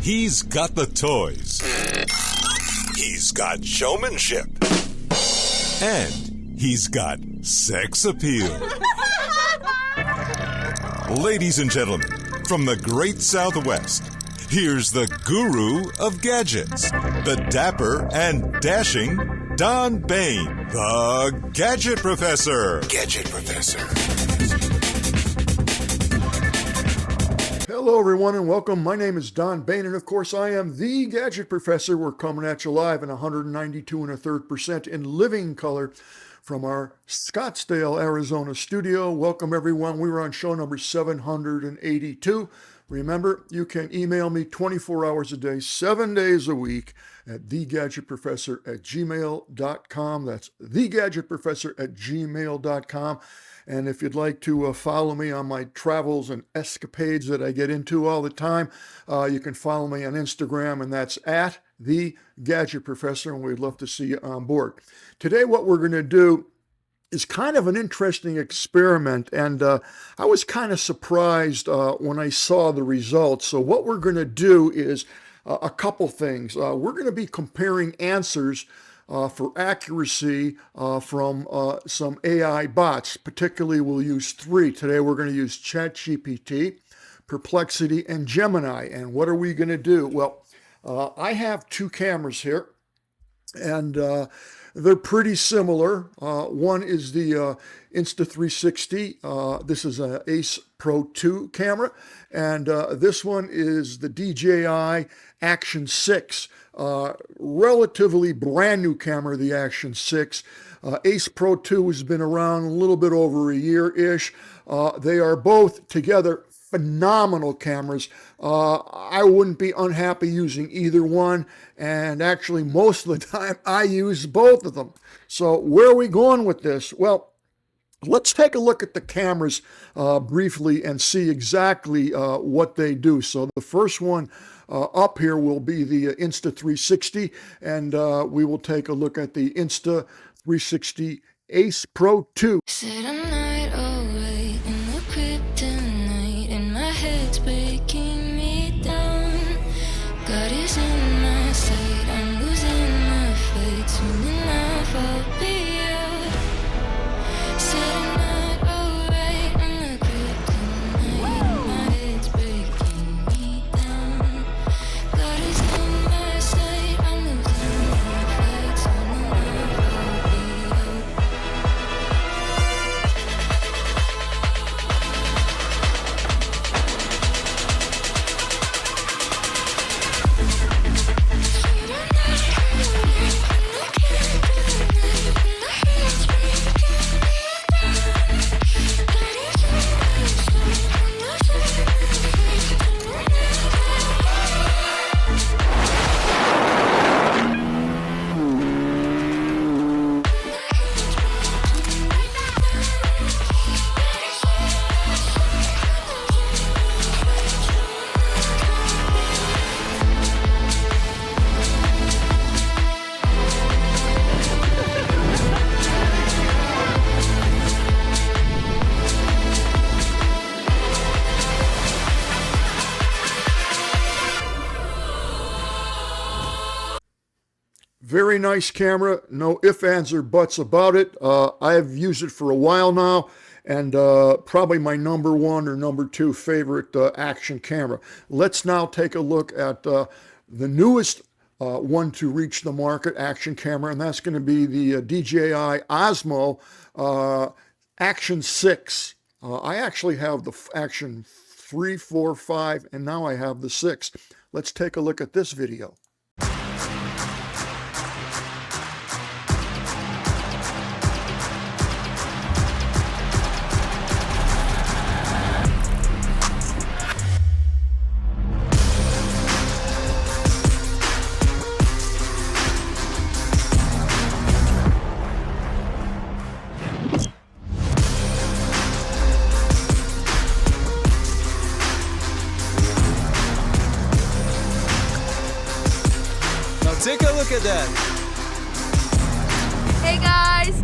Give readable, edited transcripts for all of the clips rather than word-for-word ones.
He's got the toys. He's got showmanship. And he's got sex appeal. Ladies and gentlemen, from the great Southwest, here's the guru of gadgets, the dapper and dashing Don Bain, the Gadget Professor. Gadget Professor. Hello, everyone, and welcome. My name is Don Bain, and of course, I am the Gadget Professor. We're coming at you live in 192 1/3% in living color from our Scottsdale, Arizona studio. Welcome, everyone. We were on show number 782. Remember, you can email me 24 hours a day, 7 days a week at thegadgetprofessor@gmail.com. That's thegadgetprofessor@gmail.com. And if you'd like to follow me on my travels and escapades that I get into all the time, you can follow me on Instagram, and that's at the Gadget Professor, and we'd love to see you on board. Today, what we're going to do is kind of an interesting experiment, and I was kind of surprised when I saw the results. So what we're going to do is a couple things. We're going to be comparing answers for accuracy from some AI bots. Particularly, we'll use three. Today, we're going to use ChatGPT, Perplexity, and Gemini. And what are we going to do? Well, I have two cameras here, and they're pretty similar. One is the Insta360. This is an Ace Pro 2 camera, and this one is the DJI Action 6. Relatively brand new camera, the Action 6. Ace Pro 2 has been around a little bit over a year-ish. They are both together phenomenal cameras. I wouldn't be unhappy using either one, and actually most of the time I use both of them. So where are we going with this? Well, let's take a look at the cameras briefly and see exactly what they do. So the first one up here will be the Insta360, and we will take a look at the Insta360 Ace Pro 2. Said I'm not away in the kryptonite, and my head's breaking me down. God is in my sight, I'm losing my fight, swimming off I'll be out. Said I'm not alright in the kryptonite, and my head's breaking me down. God is in my sight, I'm losing my fight, swimming off I'll be out. Very nice camera, no ifs, ands, or buts about it. I've used it for a while now, and probably my number one or number two favorite action camera. Let's now take a look at the newest one to reach the market action camera, and that's going to be the DJI Osmo Action 6. I actually have the Action 3, 4, 5, and now I have the 6. Let's take a look at this video. Take a look at that. Hey guys!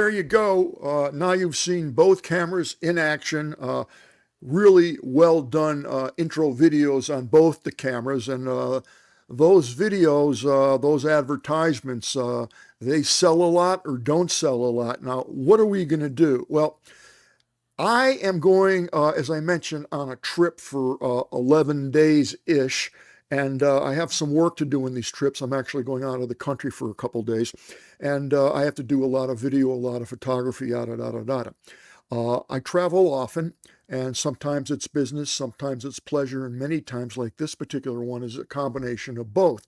there you go. Now you've seen both cameras in action. Really well done intro videos on both the cameras, and those videos, those advertisements, they sell a lot or don't sell a lot. Now, what are we going to do? Well, I am going, as I mentioned, on a trip for 11 days-ish, and I have some work to do in these trips. I'm actually going out of the country for a couple days, and I have to do a lot of video, a lot of photography, yada, yada, yada. I travel often, and sometimes it's business, sometimes it's pleasure, and many times, like this particular one, is a combination of both.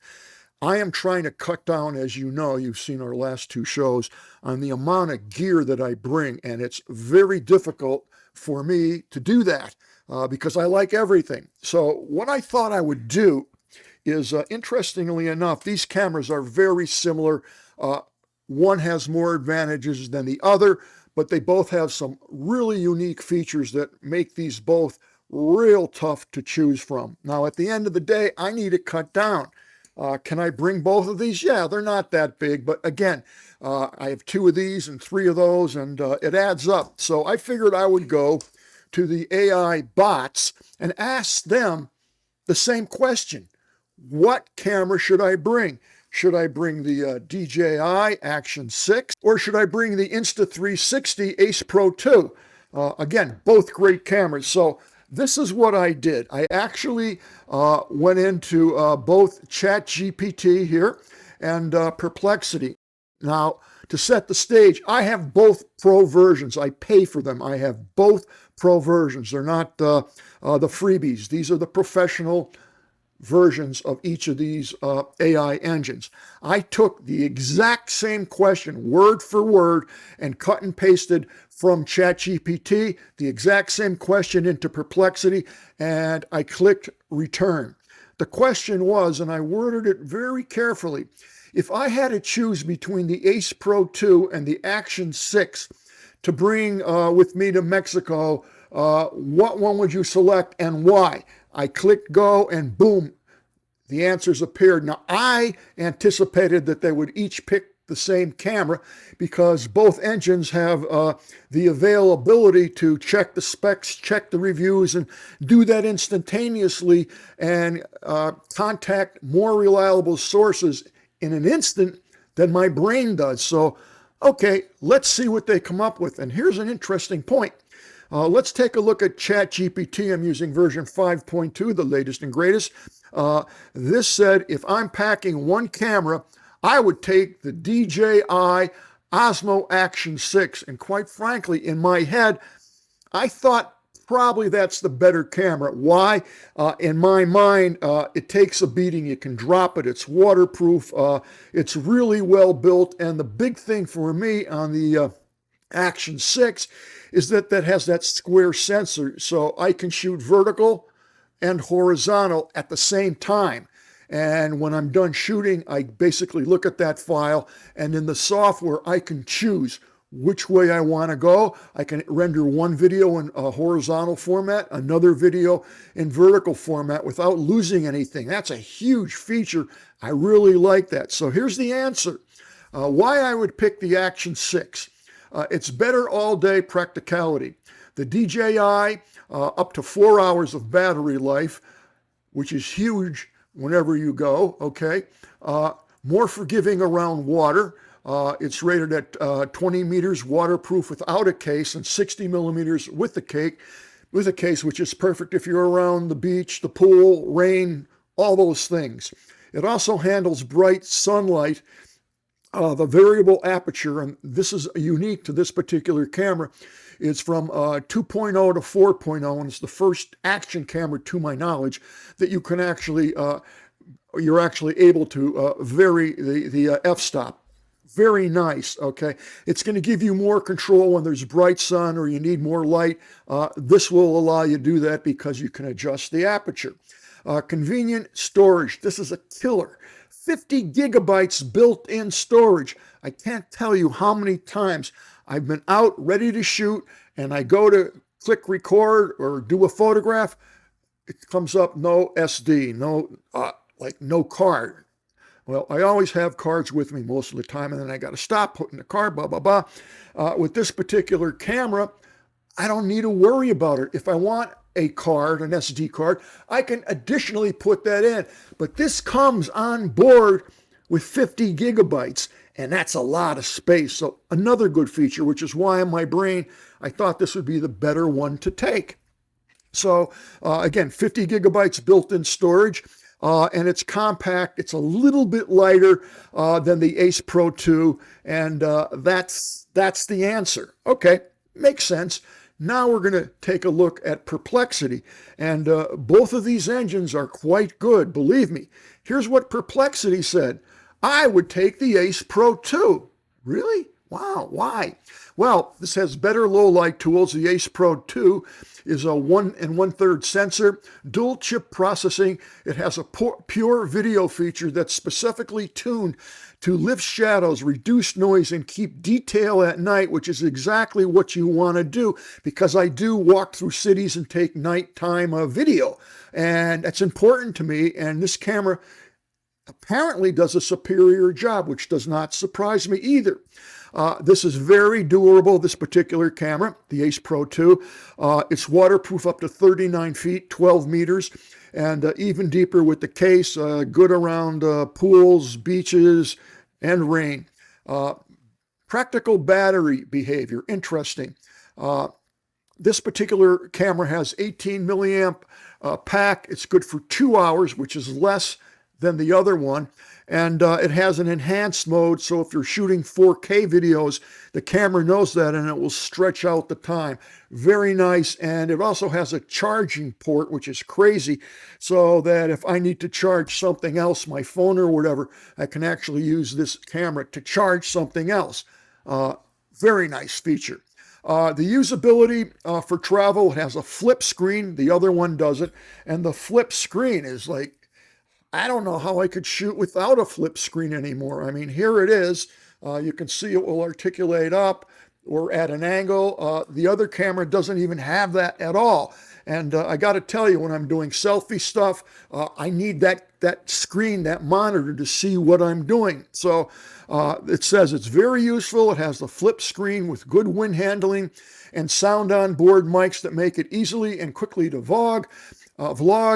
I am trying to cut down, as you know, you've seen our last two shows, on the amount of gear that I bring, and it's very difficult for me to do that because I like everything. So what I thought I would do is, interestingly enough, these cameras are very similar. One has more advantages than the other, but they both have some really unique features that make these both real tough to choose from. Now, at the end of the day, I need to cut down. Can I bring both of these? Yeah, they're not that big, but again, I have two of these and three of those, and it adds up. So I figured I would go to the AI bots and ask them the same question. What camera should I bring? Should I bring the DJI Action 6, or should I bring the Insta360 Ace Pro 2? Again, both great cameras. So this is what I did. I actually went into both ChatGPT here and Perplexity. Now, to set the stage, I have both pro versions. I pay for them. I have both pro versions. They're not the freebies. These are the professional versions of each of these AI engines. I took the exact same question, word for word, and cut and pasted from ChatGPT, the exact same question into Perplexity, and I clicked return. The question was, and I worded it very carefully, if I had to choose between the Ace Pro 2 and the Action 6 to bring with me to Mexico, what one would you select and why? I clicked go and boom, the answers appeared. Now, I anticipated that they would each pick the same camera because both engines have the availability to check the specs, check the reviews, and do that instantaneously and contact more reliable sources in an instant than my brain does. So, okay, let's see what they come up with. And here's an interesting point. Let's take a look at ChatGPT. I'm using version 5.2, the latest and greatest. This said, if I'm packing one camera, I would take the DJI Osmo Action 6. And quite frankly, in my head, I thought probably that's the better camera. Why? In my mind, it takes a beating. You can drop it. It's waterproof. It's really well built. And the big thing for me on the Action 6 is that has that square sensor, so I can shoot vertical and horizontal at the same time. And when I'm done shooting, I basically look at that file, and in the software, I can choose which way I want to go. I can render one video in a horizontal format, another video in vertical format without losing anything. That's a huge feature. I really like that. So here's the answer. Why I would pick the Action 6. It's better all-day practicality. The DJI, up to 4 hours of battery life, which is huge whenever you go, okay? More forgiving around water. It's rated at 20 meters waterproof without a case and 60 millimeters with a case, which is perfect if you're around the beach, the pool, rain, all those things. It also handles bright sunlight. The variable aperture, and this is unique to this particular camera, it's from 2.0 to 4.0, and it's the first action camera, to my knowledge, that you can actually, you're actually able to vary the f-stop. Very nice, okay? It's going to give you more control when there's bright sun or you need more light. This will allow you to do that because you can adjust the aperture. Convenient storage. This is a killer. 50 gigabytes built-in storage. I can't tell you how many times I've been out ready to shoot and I go to click record or do a photograph. It comes up no SD, no card. Well, I always have cards with me most of the time, and then I got to stop, put in the card, blah, blah, blah. With this particular camera, I don't need to worry about it. If I want a card, an SD card, I can additionally put that in. But this comes on board with 50 gigabytes, and that's a lot of space. So another good feature, which is why in my brain, I thought this would be the better one to take. So again, 50 gigabytes built-in storage. And it's compact. It's a little bit lighter than the Ace Pro 2, and that's the answer. Okay, makes sense. Now we're going to take a look at Perplexity, and both of these engines are quite good, believe me. Here's what Perplexity said. I would take the Ace Pro 2. Really? Wow, why? Well, this has better low light tools. The Ace Pro 2 is a 1 1/3 sensor, dual chip processing. It has a pure video feature that's specifically tuned to lift shadows, reduce noise, and keep detail at night, which is exactly what you want to do, because I do walk through cities and take nighttime video. And that's important to me. And this camera apparently does a superior job, which does not surprise me either. This is very durable, this particular camera, the Ace Pro 2. It's waterproof up to 39 feet, 12 meters, and even deeper with the case, good around pools, beaches, and rain. Practical battery behavior, interesting. This particular camera has 18 milliamp pack. It's good for 2 hours, which is less than the other one. And it has an enhanced mode, so if you're shooting 4K videos, the camera knows that and it will stretch out the time. Very nice. And it also has a charging port, which is crazy, so that if I need to charge something else, my phone or whatever, I can actually use this camera to charge something else. Very nice feature. The usability for travel, it has a flip screen. The other one doesn't. And the flip screen is like, I don't know how I could shoot without a flip screen anymore. I mean, here it is. You can see it will articulate up or at an angle. The other camera doesn't even have that at all. And I got to tell you, when I'm doing selfie stuff, I need that screen, that monitor to see what I'm doing. So it says it's very useful. It has the flip screen with good wind handling and sound on board mics that make it easily and quickly to vlog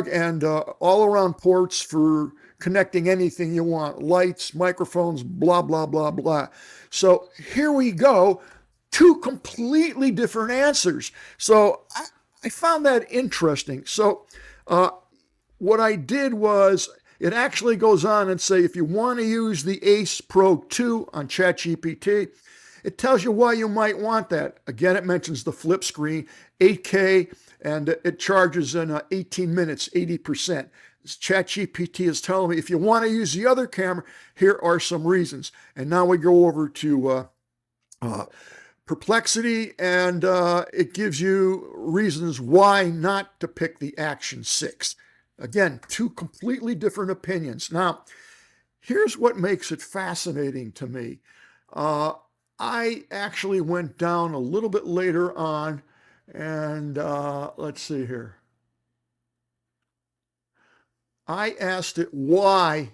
and all around ports for connecting anything you want, lights, microphones, blah, blah, blah, blah. So here we go, two completely different answers. So I found that interesting. So what I did was, it actually goes on and say, if you want to use the Ace Pro 2 on ChatGPT, it tells you why you might want that. Again, it mentions the flip screen, 8K, and it charges in 18 minutes, 80%. ChatGPT is telling me if you want to use the other camera, here are some reasons. And now we go over to Perplexity, and it gives you reasons why not to pick the Action 6. Again, two completely different opinions. Now, here's what makes it fascinating to me. I actually went down a little bit later on, and let's see here. I asked it why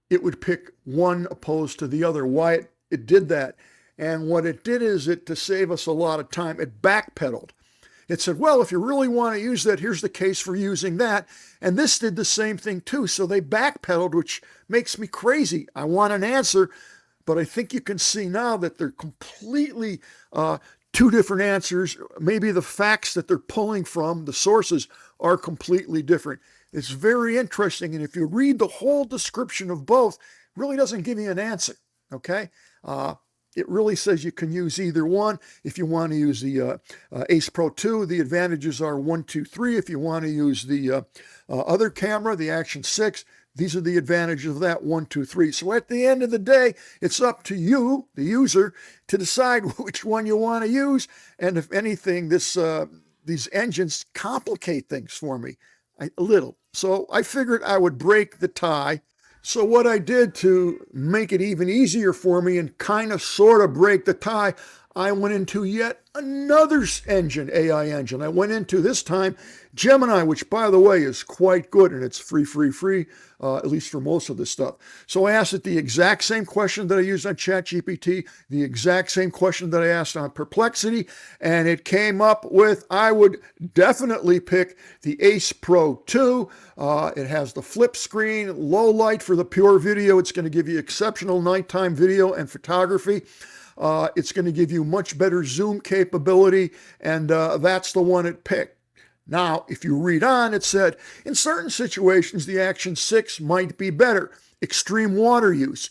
it would pick one opposed to the other, why it did that. And what it did is, to save us a lot of time, it backpedaled. It said, well, if you really want to use that, here's the case for using that. And this did the same thing too. So they backpedaled, which makes me crazy. I want an answer, but I think you can see now that they're completely two different answers. Maybe the facts that they're pulling from, the sources, are completely different. It's very interesting. And if you read the whole description of both, it really doesn't give you an answer, okay? It really says you can use either one. If you want to use the Ace Pro 2, the advantages are 1, 2, 3. If you want to use the other camera, the Action 6, these are the advantages of that, 1, 2, 3. So at the end of the day, it's up to you, the user, to decide which one you want to use. And if anything, these engines complicate things for me a little. So I figured I would break the tie. So what I did to make it even easier for me and kind of sort of break the tie, I went into yet another engine, AI engine. I went into this time Gemini, which by the way is quite good, and it's free, at least for most of this stuff. So I asked it the exact same question that I used on ChatGPT, the exact same question that I asked on Perplexity, and it came up with, I would definitely pick the Ace Pro 2. It has the flip screen, low light for the pure video. It's going to give you exceptional nighttime video and photography. It's going to give you much better zoom capability, and that's the one it picked. Now, if you read on, it said, in certain situations, the Action 6 might be better. Extreme water use.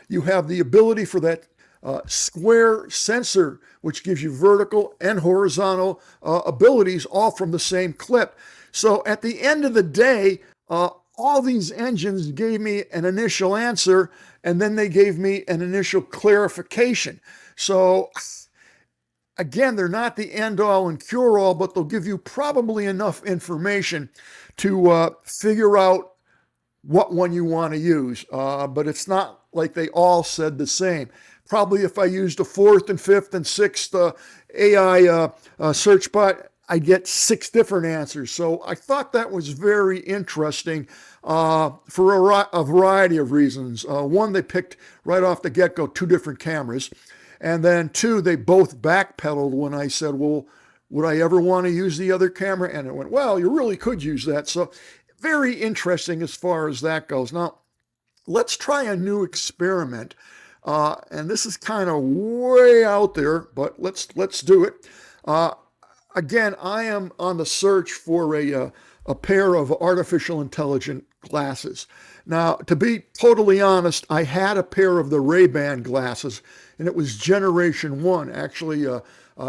You have the ability for that square sensor, which gives you vertical and horizontal abilities, all from the same clip. So at the end of the day, all these engines gave me an initial answer, and then they gave me an initial clarification. So again, they're not the end-all and cure-all, but they'll give you probably enough information to figure out what one you want to use. But it's not like they all said the same. Probably if I used a fourth and fifth and sixth AI search bot, I get 6 different answers. So I thought that was very interesting for a variety of reasons. One, they picked right off the get-go 2 different cameras. And then 2, they both backpedaled when I said, well, would I ever want to use the other camera? And it went, well, you really could use that. So very interesting as far as that goes. Now, let's try a new experiment. And this is kind of way out there, but let's do it. Again, I am on the search for a pair of artificial intelligence glasses. Now, to be totally honest, I had a pair of the Ray-Ban glasses, and it was generation 1. Actually,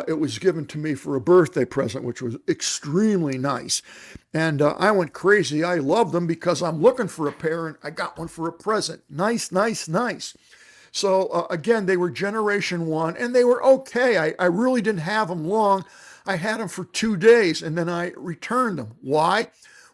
it was given to me for a birthday present, which was extremely nice. And I went crazy. I love them because I'm looking for a pair, and I got one for a present. Nice, nice, nice. So again, they were generation 1, and they were okay. I really didn't have them long. I had them for 2 days, and then I returned them. Why?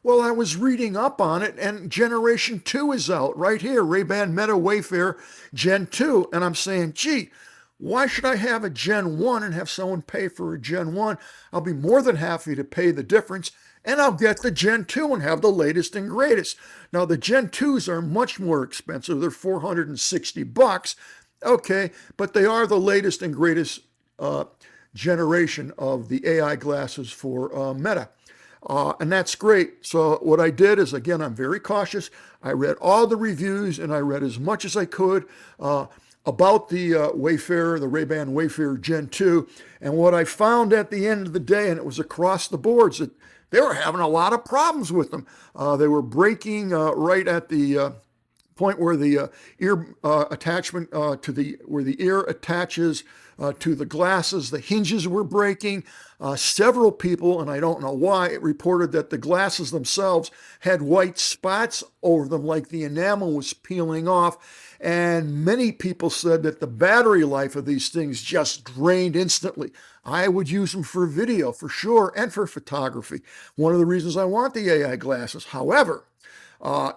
Well, I was reading up on it, and Generation 2 is out right here, Ray-Ban Meta Wayfarer Gen 2. And I'm saying, gee, why should I have a Gen 1 and have someone pay for a Gen 1? I'll be more than happy to pay the difference, and I'll get the Gen 2 and have the latest and greatest. Now, the Gen 2s are much more expensive. They're $460. Okay, but they are the latest and greatest generation of the AI glasses for Meta. And that's great. So what I did is, again, I'm very cautious. I read all the reviews, and I read as much as I could about the Wayfarer, the Ray-Ban Wayfarer Gen 2. And what I found at the end of the day, and it was across the boards, that they were having a lot of problems with them. They were breaking right at the point where the ear attachment where the ear attaches to the glasses. The hinges were breaking. Several people, and I don't know why, it reported that the glasses themselves had white spots over them, like the enamel was peeling off. And many people said that the battery life of these things just drained instantly. I would use them for video, for sure, and for photography. One of the reasons I want the AI glasses. However,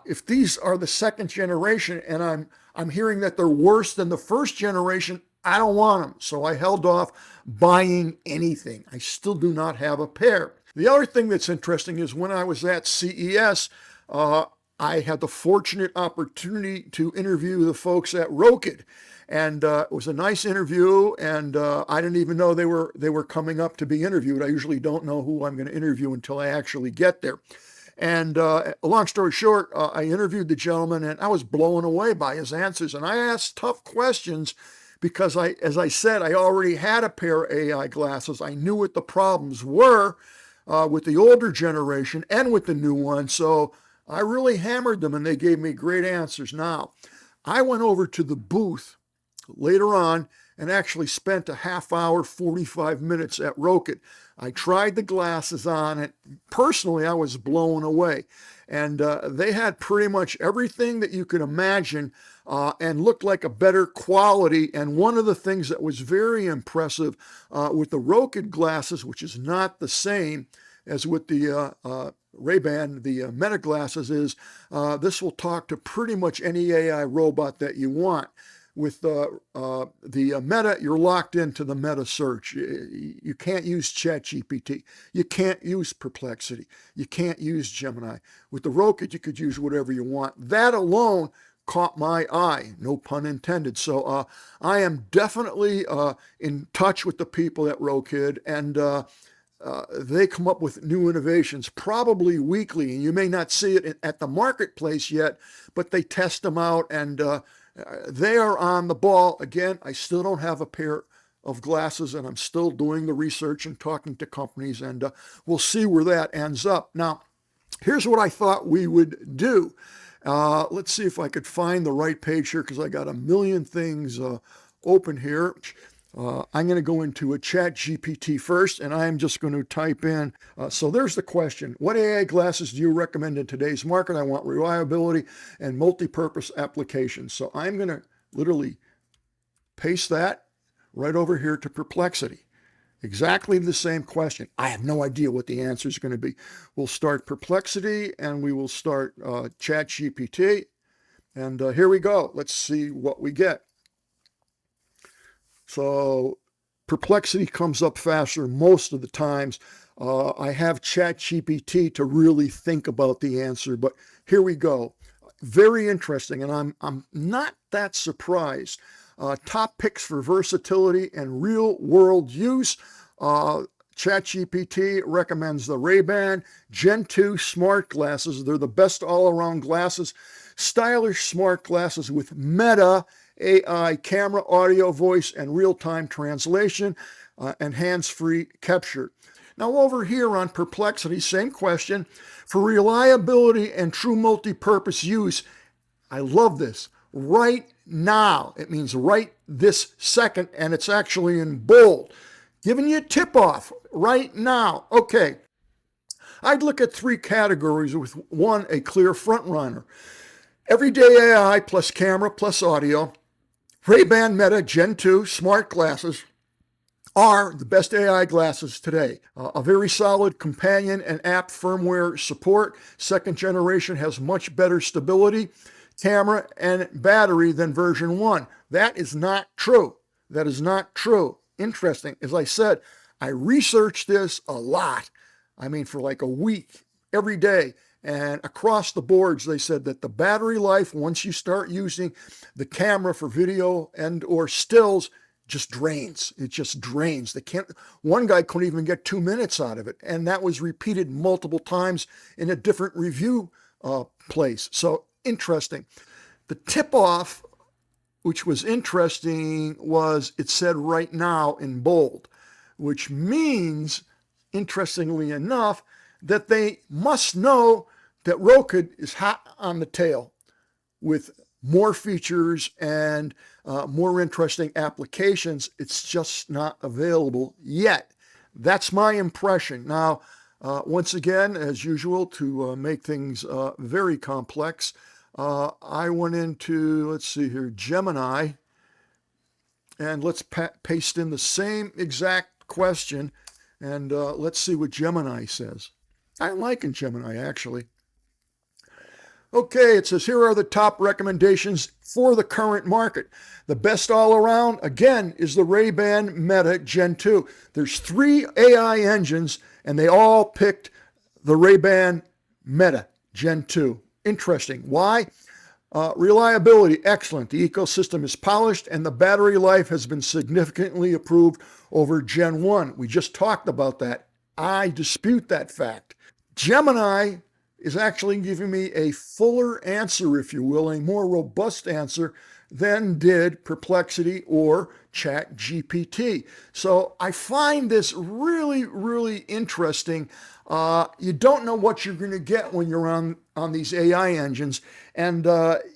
if these are the second generation, and I'm hearing that they're worse than the first generation, I don't want them. So I held off buying anything. I still do not have a pair. The other thing that's interesting is when I was at CES, I had the fortunate opportunity to interview the folks at Rokid. And it was a nice interview, and I didn't even know they were coming up to be interviewed. I usually don't know who I'm going to interview until I actually get there. And a long story short, I interviewed the gentleman, and I was blown away by his answers. And I asked tough questions because, as I said, I already had a pair of AI glasses. I knew what the problems were with the older generation and with the new one. So I really hammered them, and they gave me great answers. Now, I went over to the booth later on and actually spent a half hour, 45 minutes at Rokid. I tried the glasses on, and personally, I was blown away. And they had pretty much everything that you could imagine and looked like a better quality. And one of the things that was very impressive with the Rokid glasses, which is not the same as with the Ray-Ban, the Meta glasses, is this will talk to pretty much any AI robot that you want. with the Meta, you're locked into the Meta search. You can't use ChatGPT. You can't use Perplexity. You can't use Gemini. With the Rokid, you could use whatever you want. That alone caught my eye, no pun intended. So I am definitely in touch with the people at Rokid, and they come up with new innovations probably weekly, and you may not see it at the marketplace yet, but they test them out, and they are on the ball. Again, I still don't have a pair of glasses, and I'm still doing the research and talking to companies, and we'll see where that ends up. Now, here's what I thought we would do. Let's see if I could find the right page here, because I got a million things open here. I'm going to go into a ChatGPT first, and I'm just going to type in. So there's the question. What AI glasses do you recommend in today's market? I want reliability and multi-purpose applications. So I'm going to literally paste that right over here to Perplexity. Exactly the same question. I have no idea what the answer is going to be. We'll start Perplexity, and we will start ChatGPT. And here we go. Let's see what we get. So Perplexity comes up faster most of the times. I have ChatGPT to really think about the answer, but here we go. Very interesting, and I'm not that surprised. Top picks for versatility and real-world use. ChatGPT recommends the Ray-Ban Gen 2 smart glasses. They're the best all-around glasses. Stylish smart glasses with Meta AI camera, audio, voice, and real-time translation, and hands-free capture. Now over here on Perplexity, same question. For reliability and true multi-purpose use, I love this. Right now. It means right this second, and it's actually in bold. Giving you a tip-off right now. Okay. I'd look at three categories with one, a clear front runner. Everyday AI plus camera plus audio. Ray-Ban Meta Gen 2 smart glasses are the best AI glasses today. A very solid companion and app firmware support. Second generation has much better stability, camera, and battery than version 1. That is not true. That is not true. Interesting. As I said, I researched this a lot. I mean, for like a week, every day. And across the boards, they said that the battery life, once you start using the camera for video and or stills, just drains. It just drains. One guy couldn't even get 2 minutes out of it. And that was repeated multiple times in a different review place. So interesting. The tip-off, which was interesting, was it said right now in bold, which means, interestingly enough, that they must know that Rokid is hot on the tail with more features and more interesting applications. It's just not available yet. That's my impression. Now, once again, as usual, to make things very complex, I went into, let's see here, Gemini, and let's paste in the same exact question, and let's see what Gemini says. I'm liking Gemini, actually. Okay, it says, here are the top recommendations for the current market. The best all around, again, is the Ray-Ban Meta Gen 2. There's 3 AI engines, and they all picked the Ray-Ban Meta Gen 2. Interesting. Why? Reliability, excellent. The ecosystem is polished, and the battery life has been significantly improved over Gen 1. We just talked about that. I dispute that fact. Gemini is actually giving me a fuller answer, if you will, a more robust answer than did Perplexity or ChatGPT. So I find this really, really interesting. You don't know what you're going to get when you're on these AI engines, and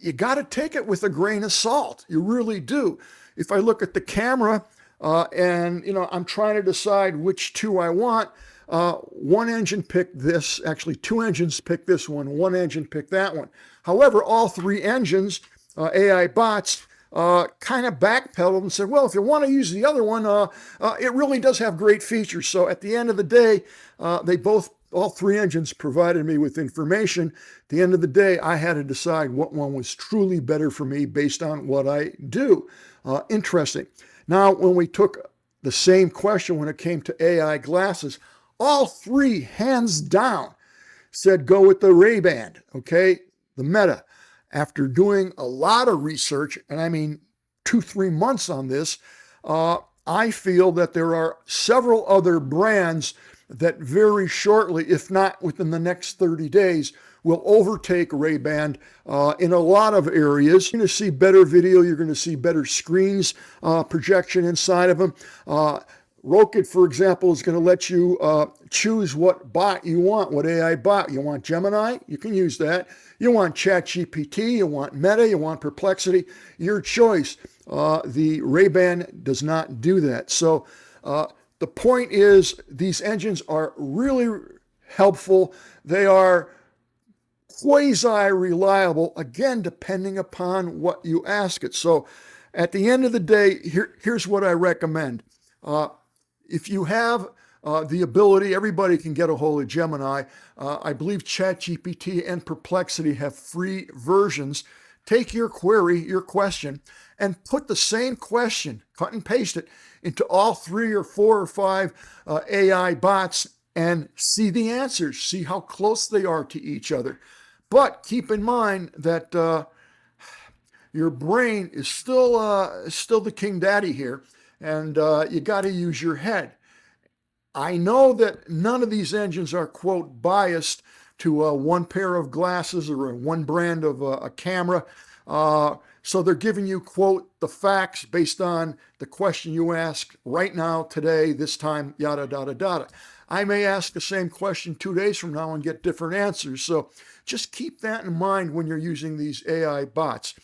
you got to take it with a grain of salt. You really do. If I look at the camera, and I'm trying to decide which 2 I want, one engine picked this, actually 2 engines picked this one engine picked that one. However, all 3 engines, AI bots, kind of backpedaled and said, well, if you want to use the other one, it really does have great features. So at the end of the day, they both all three engines provided me with information. At the end of the day, I had to decide what one was truly better for me based on what I do. Interesting. Now, when we took the same question when it came to AI glasses, all three, hands down, said go with the Ray-Ban, okay, the Meta. After doing a lot of research, and I mean 2-3 months on this, I feel that there are several other brands that very shortly, if not within the next 30 days, will overtake Ray-Ban in a lot of areas. You're going to see better video. You're going to see better screens, projection inside of them. Rokid, for example, is going to let you choose what bot you want, what AI bot. You want Gemini? You can use that. You want ChatGPT? You want Meta? You want Perplexity? Your choice. The Ray-Ban does not do that. So the point is, these engines are really helpful. They are quasi-reliable, again, depending upon what you ask it. So at the end of the day, here's what I recommend. If you have the ability, everybody can get a hold of Gemini. I believe ChatGPT and Perplexity have free versions. Take your query, your question, and put the same question, cut and paste it, into all 3 or 4 or 5 AI bots and see the answers, see how close they are to each other. But keep in mind that your brain is still the king daddy here, and you got to use your head. I know that none of these engines are, quote, biased to one pair of glasses or one brand of a camera. So they're giving you, quote, the facts based on the question you asked right now, today, this time, yada, yada, yada. I may ask the same question 2 days from now and get different answers. So just keep that in mind when you're using these AI bots.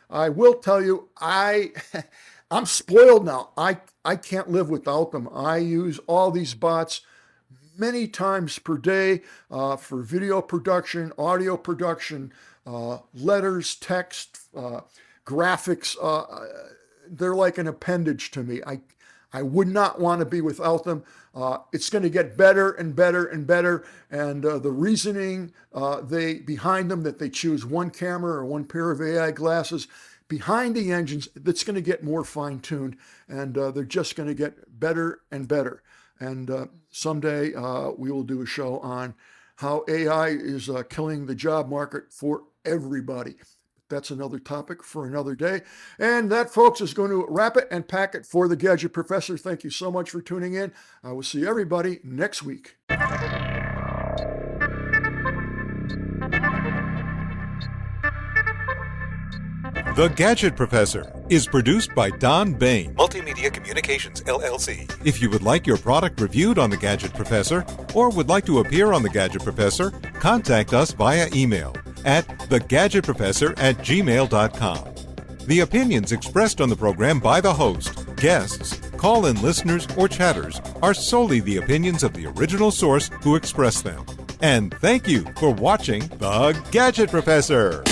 I will tell you, I'm spoiled now. I can't live without them. I use all these bots many times per day for video production, audio production, letters, text, graphics. They're like an appendage to me. I would not want to be without them. It's going to get better and better and better. And the reasoning behind them, that they choose one camera or one pair of AI glasses behind the engines, that's going to get more fine-tuned, and they're just going to get better and better. And someday we will do a show on how AI is killing the job market for everybody. That's another topic for another day. And that, folks, is going to wrap it and pack it for the Gadget Professor. Thank you so much for tuning in. I will see everybody next week. The Gadget Professor is produced by Don Bain, Multimedia Communications, LLC. If you would like your product reviewed on The Gadget Professor or would like to appear on The Gadget Professor, contact us via email at thegadgetprofessor@gmail.com. The opinions expressed on the program by the host, guests, call-in listeners, or chatters are solely the opinions of the original source who expressed them. And thank you for watching The Gadget Professor.